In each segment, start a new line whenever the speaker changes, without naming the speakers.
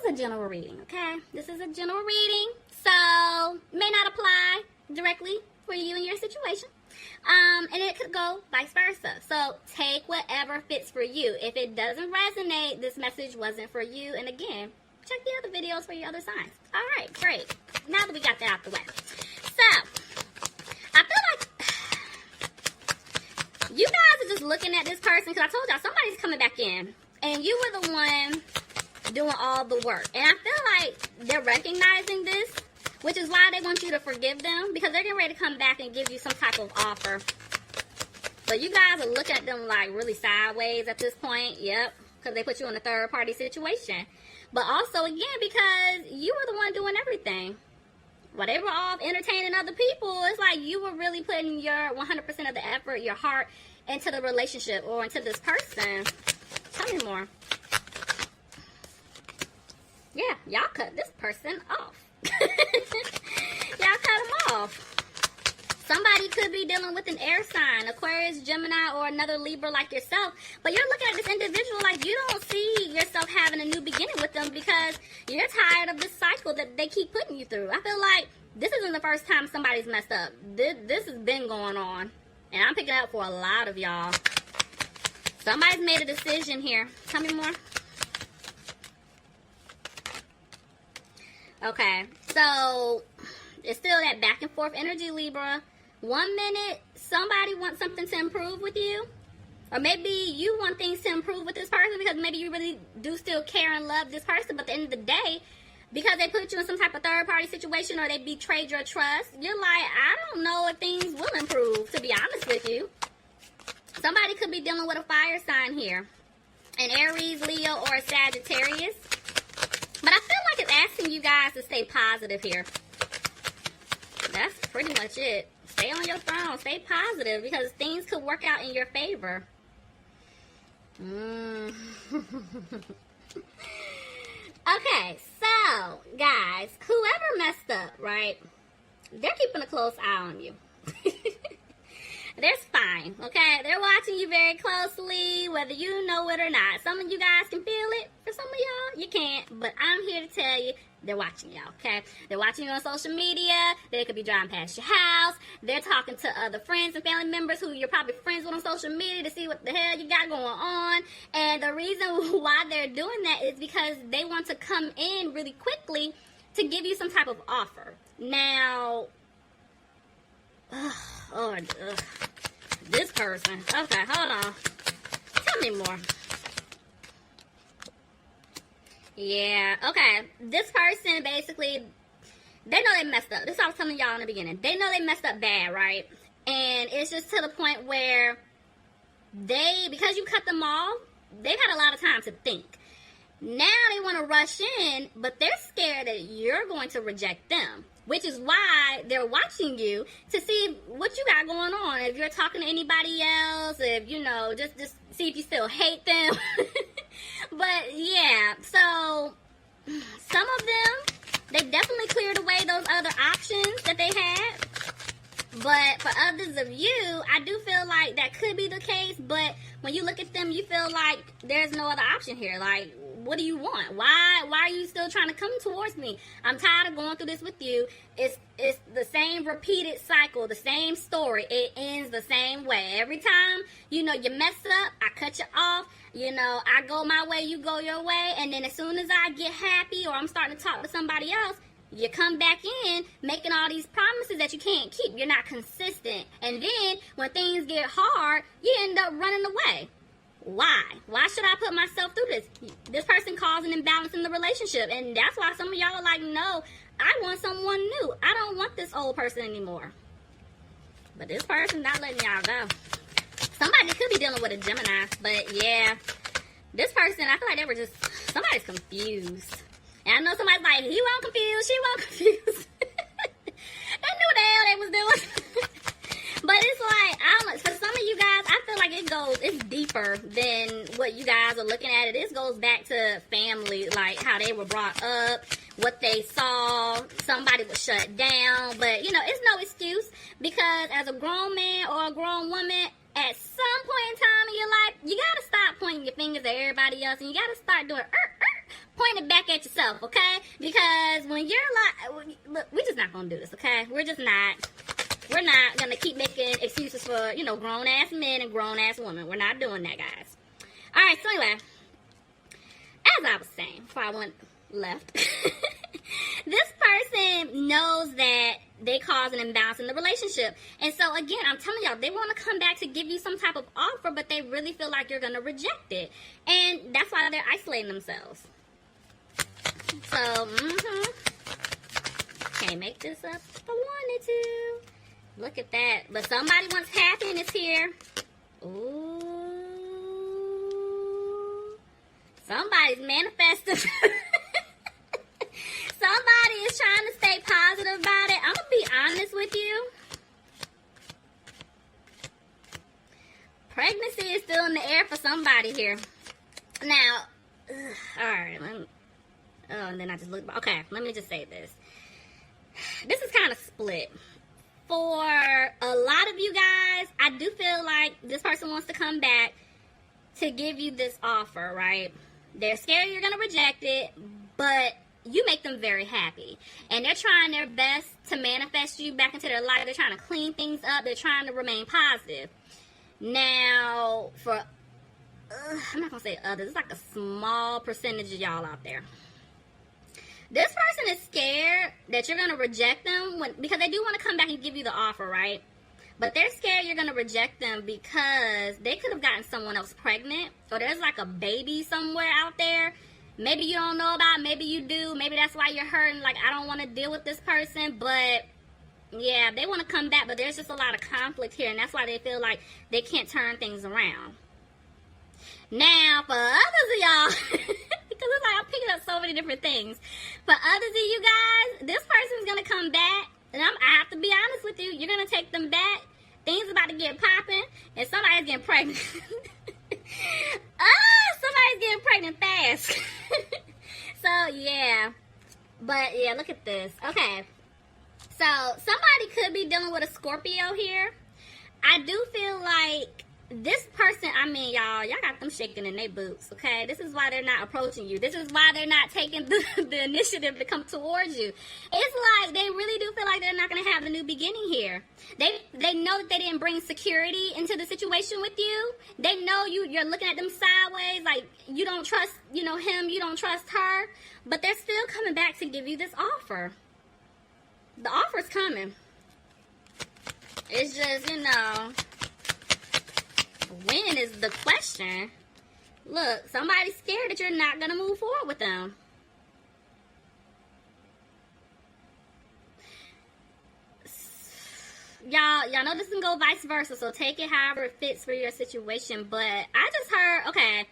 is a general reading, okay? This is a general reading, so may not apply directly for you and your situation. And it could go vice versa. So take whatever fits for you. If it doesn't resonate, this message wasn't for you. And again, check the other videos for your other signs. All right, great. Now that we got that out the way. So, I feel like you guys are just looking at this person, because I told y'all somebody's coming back in. And you were the one doing all the work. And I feel like they're recognizing this, which is why they want you to forgive them, because they're getting ready to come back and give you some type of offer. So you guys are looking at them like really sideways at this point. Yep, because they put you in a third party situation. But also, again, because you were the one doing everything. While they were off entertaining other people, it's like you were really putting your 100% of the effort, your heart, into the relationship or into this person. Tell me more. Yeah, y'all cut this person off. Y'all cut them off. Somebody could be dealing with an air sign, Aquarius, Gemini, or another Libra like yourself. But you're looking at this individual like you don't see yourself having a new beginning with them, because you're tired of this cycle that they keep putting you through. I feel like this isn't the first time somebody's messed up. This has been going on. And I'm picking up for a lot of y'all. Somebody's made a decision here. Tell me more. Okay, so it's still that back and forth energy, Libra. 1 minute, somebody wants something to improve with you. Or maybe you want things to improve with this person because maybe you really do still care and love this person. But at the end of the day, because they put you in some type of third-party situation or they betrayed your trust, you're like, I don't know if things will improve, to be honest with you. Somebody could be dealing with a fire sign here. An Aries, Leo, or a Sagittarius. But I feel like it's asking you guys to stay positive here. That's pretty much it. Stay on your throne. Stay positive, because things could work out in your favor. Okay, so, guys, whoever messed up, right, they're keeping a close eye on you. They're spying, okay? They're watching you very closely, whether you know it or not. Some of you guys can feel it. For some of y'all, you can't. But I'm here to tell you, they're watching y'all, okay? They're watching you on social media. They could be driving past your house. They're talking to other friends and family members who you're probably friends with on social media to see what the hell you got going on. And the reason why they're doing that is because they want to come in really quickly to give you some type of offer. Now, this person. Okay, hold on. Tell me more. Yeah, okay. This person basically, they know they messed up. This is what I was telling y'all in the beginning. They know they messed up bad, right? And it's just to the point where because you cut them off, they've had a lot of time to think. Now they want to rush in, but they're scared that you're going to reject them. Which is why they're watching you to see what you got going on. If you're talking to anybody else, if, you know, just see if you still hate them. But, yeah, so some of them, they definitely cleared away those other options that they had. But for others of you, I do feel like that could be the case. But when you look at them, you feel like there's no other option here. Like, what do you want? Why are you still trying to come towards me? I'm tired of going through this with you. It's the same repeated cycle, the same story. It ends the same way. Every time, you know, you mess up, I cut you off. You know, I go my way, you go your way. And then as soon as I get happy or I'm starting to talk to somebody else, you come back in making all these promises that you can't keep. You're not consistent. And then when things get hard, you end up running away. Why? Why should I put myself through this? This person causing an imbalance in the relationship. And that's why some of y'all are like, no, I want someone new. I don't want this old person anymore. But this person not letting y'all go. Somebody could be dealing with a Gemini. But yeah, this person, I feel like they were just, somebody's confused. And I know somebody's like, he won't confuse, she won't confuse. They knew what the hell they was doing. But it's like, I don't know, for some of you guys, I feel like it's deeper than what you guys are looking at. This goes back to family, like how they were brought up, what they saw, somebody was shut down. But, you know, it's no excuse, because as a grown man or a grown woman, at some point in time in your life, you got to stop pointing your fingers at everybody else, and you got to start doing, point it back at yourself, okay? Because when you're like, look, we're just not gonna do this, okay? We're not gonna keep making excuses for, you know, grown-ass men and grown-ass women. We're not doing that, guys. All right, so anyway, as I was saying before I went left, this person knows that they cause an imbalance in the relationship. And so, again, I'm telling y'all, they want to come back to give you some type of offer, but they really feel like you're going to reject it. And that's why they're isolating themselves. So, can't make this up if I wanted to. Look at that. But somebody wants happiness here. Ooh. Somebody's manifesting. Somebody is trying to stay positive about it. I'm going to be honest with you. Pregnancy is still in the air for somebody here. Now, alright. And then I just looked. Okay, let me just say this. This is kind of split. For a lot of you guys, I do feel like this person wants to come back to give you this offer, right? They're scared you're going to reject it, but you make them very happy. And they're trying their best to manifest you back into their life. They're trying to clean things up. They're trying to remain positive. Now, for, I'm not going to say others. It's like a small percentage of y'all out there. This person is scared that you're going to reject them because they do want to come back and give you the offer, right? But they're scared you're going to reject them because they could have gotten someone else pregnant. Or there's like a baby somewhere out there. Maybe you don't know about it. Maybe you do. Maybe that's why you're hurting. Like, I don't want to deal with this person. But, yeah, they want to come back. But there's just a lot of conflict here. And that's why they feel like they can't turn things around. Now, for others of y'all, because it's like I'm picking up so many different things. For others of you guys, this person's going to come back. And I have to be honest with you. You're going to take them back. Things about to get popping. And somebody's getting pregnant. Somebody's getting pregnant fast. So, yeah. But, yeah, look at this. Okay. So, somebody could be dealing with a Scorpio here. I do feel like this person, I mean, y'all got them shaking in their boots, okay? This is why they're not approaching you. This is why they're not taking the initiative to come towards you. It's like they really do feel like they're not going to have a new beginning here. They know that they didn't bring security into the situation with you. They know you're looking at them sideways, like you don't trust, him, you don't trust her. But they're still coming back to give you this offer. The offer's coming. It's just, when is the question. Look, somebody's scared that you're not going to move forward with them. Y'all know this can go vice versa, so take it however it fits for your situation. But I just heard, okay,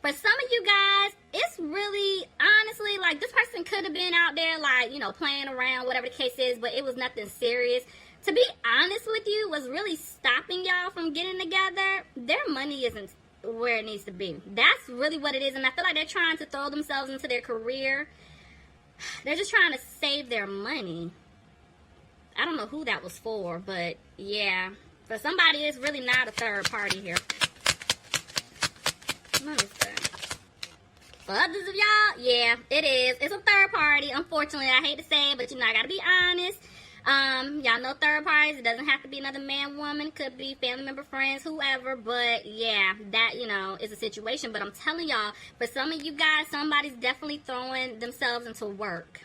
for some of you guys, it's really, honestly, like this person could have been out there, like, playing around, whatever the case is, but it was nothing serious. To be honest with you, what's really stopping y'all from getting together, their money isn't where it needs to be. That's really what it is. And I feel like they're trying to throw themselves into their career. They're just trying to save their money. I don't know who that was for, but yeah. For somebody, it's really not a third party here. Let me see. For others of y'all, yeah, it is. It's a third party. Unfortunately, I hate to say it, but I gotta be honest. Y'all know third parties. It doesn't have to be another man, woman. Could be family member, friends, whoever. But yeah, that, is a situation. But I'm telling y'all, for some of you guys, somebody's definitely throwing themselves into work.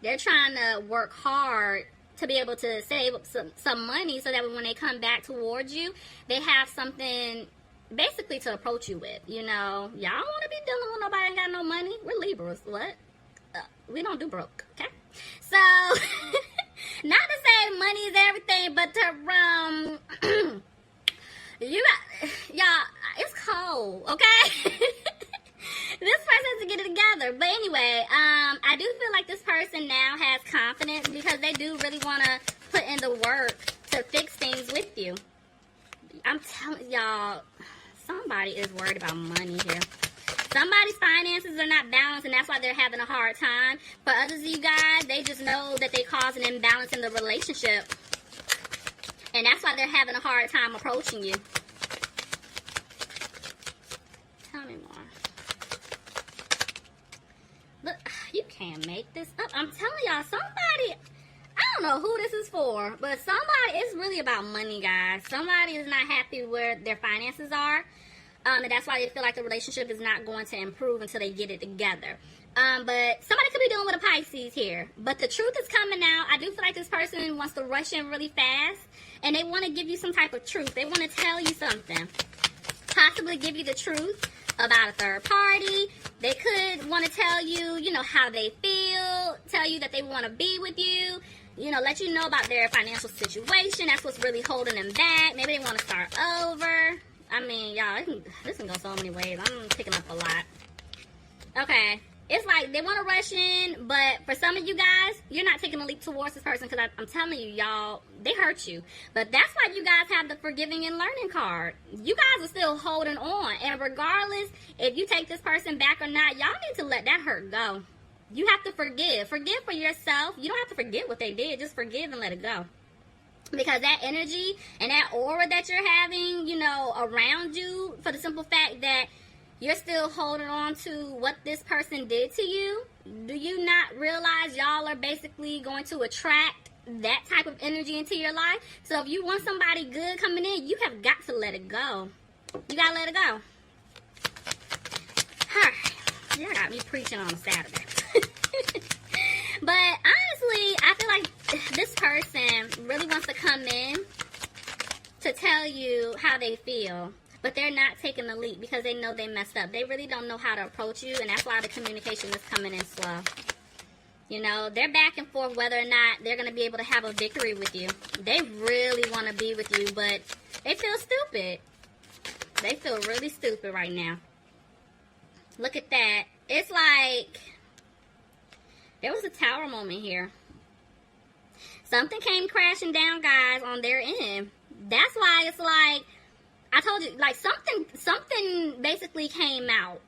They're trying to work hard to be able to save up some money so that when they come back towards you, they have something basically to approach you with. Y'all don't want to be dealing with nobody ain't got no money. We're Libras. What? We don't do broke, okay? So, not to say money is everything, but to, y'all, it's cold, okay? This person has to get it together. But anyway, I do feel like this person now has confidence because they do really want to put in the work to fix things with you. I'm telling y'all, somebody is worried about money here. Somebody's finances are not balanced, and that's why they're having a hard time. For others of you guys, they just know that they cause an imbalance in the relationship. And that's why they're having a hard time approaching you. Tell me me more. Look, you can't make this up. I'm telling y'all, somebody, I don't know who this is for, but somebody, it's really about money, guys. Somebody is not happy where their finances are. And that's why they feel like the relationship is not going to improve until they get it together. But somebody could be dealing with a Pisces here. But the truth is coming out. I do feel like this person wants to rush in really fast. And they want to give you some type of truth. They want to tell you something. Possibly give you the truth about a third party. They could want to tell you, you know, how they feel. Tell you that they want to be with you. You know, let you know about their financial situation. That's what's really holding them back. Maybe they want to start over. I mean, y'all, this can go so many ways. I'm picking up a lot. Okay. It's like they want to rush in, but for some of you guys, you're not taking a leap towards this person because I'm telling you, y'all, they hurt you. But that's why you guys have the forgiving and learning card. You guys are still holding on. And regardless if you take this person back or not, y'all need to let that hurt go. You have to forgive. Forgive for yourself. You don't have to forget what they did. Just forgive and let it go. Because that energy and that aura that you're having, you know, around you, for the simple fact that you're still holding on to what this person did to you. Do you not realize y'all are basically going to attract that type of energy into your life? So if you want somebody good coming in, you have got to let it go. You got to let it go. Alright. Y'all got me preaching on Saturday. But honestly, I feel like this person really wants to come in to tell you how they feel. But they're not taking the leap because they know they messed up. They really don't know how to approach you, and that's why the communication is coming in slow. You know, they're back and forth whether or not they're going to be able to have a victory with you. They really want to be with you, but they feel stupid. They feel really stupid right now. Look at that. It's like there was a tower moment here. Something came crashing down, guys, on their end. That's why it's like, I told you, like something basically came out.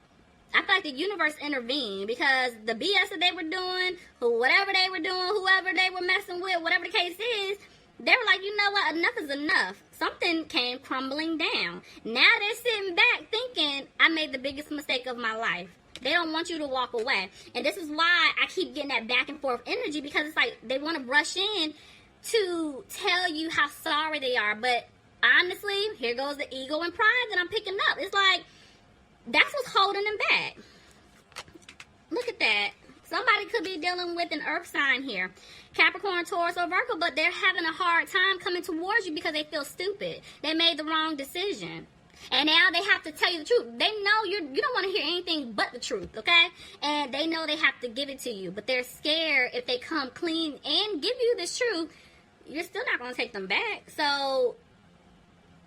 I feel like the universe intervened because the BS that they were doing, whatever they were doing, whoever they were messing with, whatever the case is, they were like, you know what, enough is enough. Something came crumbling down. Now they're sitting back thinking, I made the biggest mistake of my life. They don't want you to walk away. And this is why I keep getting that back and forth energy, because it's like they want to rush in to tell you how sorry they are. But honestly, here goes the ego and pride that I'm picking up. It's like, that's what's holding them back. Look at that. Somebody could be dealing with an earth sign here. Capricorn, Taurus, or Virgo, but they're having a hard time coming towards you because they feel stupid. They made the wrong decision. And now they have to tell you the truth. They know you don't want to hear anything but the truth, okay? And they know they have to give it to you. But they're scared if they come clean and give you this truth, you're still not going to take them back. So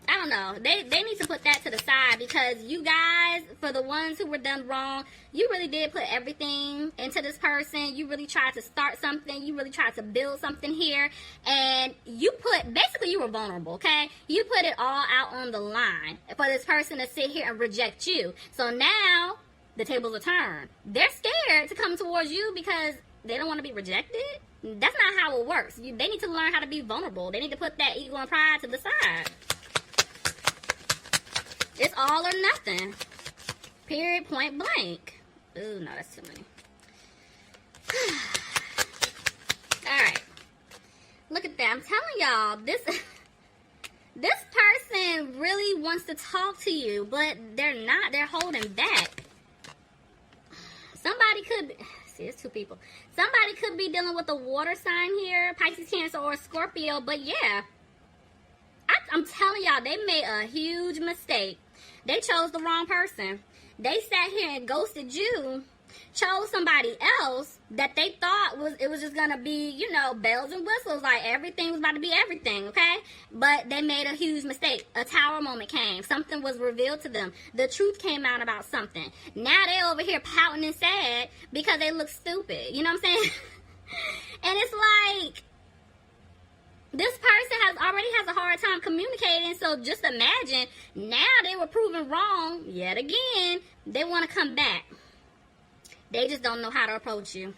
I don't know. They need to put that to the side, because you guys, for the ones who were done wrong, you really did put everything into this person. You really tried to start something. You really tried to build something here. And you basically you were vulnerable, okay? You put it all out on the line for this person to sit here and reject you. So now the tables are turned. They're scared to come towards you because they don't want to be rejected. That's not how it works. They need to learn how to be vulnerable. They need to put that ego and pride to the side. It's all or nothing. Period, point blank. Ooh, no, that's too many. Alright. Look at that. I'm telling y'all, this person really wants to talk to you, but they're not. They're holding back. Somebody could be, see, it's two people. Somebody could be dealing with a water sign here, Pisces, Cancer, or Scorpio, but yeah. I'm telling y'all, they made a huge mistake. They chose the wrong person. They sat here and ghosted you, chose somebody else that they thought it was just going to be, you know, bells and whistles, like everything was about to be everything, okay? But they made a huge mistake. A tower moment came. Something was revealed to them. The truth came out about something. Now they over here pouting and sad because they look stupid. You know what I'm saying? And it's like, this person already has a hard time communicating, so just imagine, now they were proven wrong yet again. They want to come back. They just don't know how to approach you.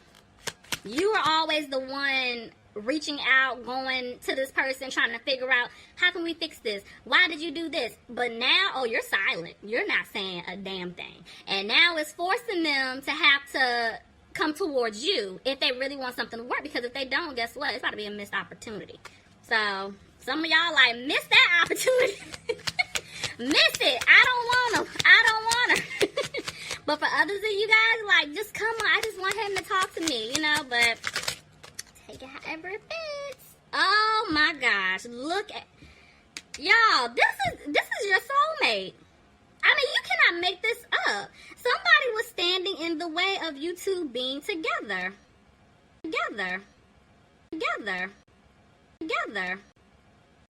You are always the one reaching out, going to this person, trying to figure out, how can we fix this? Why did you do this? But now, oh, you're silent. You're not saying a damn thing. And now it's forcing them to have to come towards you if they really want something to work. Because if they don't, guess what? It's about to be a missed opportunity. So some of y'all like, miss that opportunity. Miss it. I don't want them. I don't want her. But for others of you guys, like, just come on. I just want him to talk to me, you know. But take it however it fits. Oh my gosh. Look at y'all. This is your soulmate. I mean, you cannot make this up. Somebody was standing in the way of you two being together. Together. Together. Together.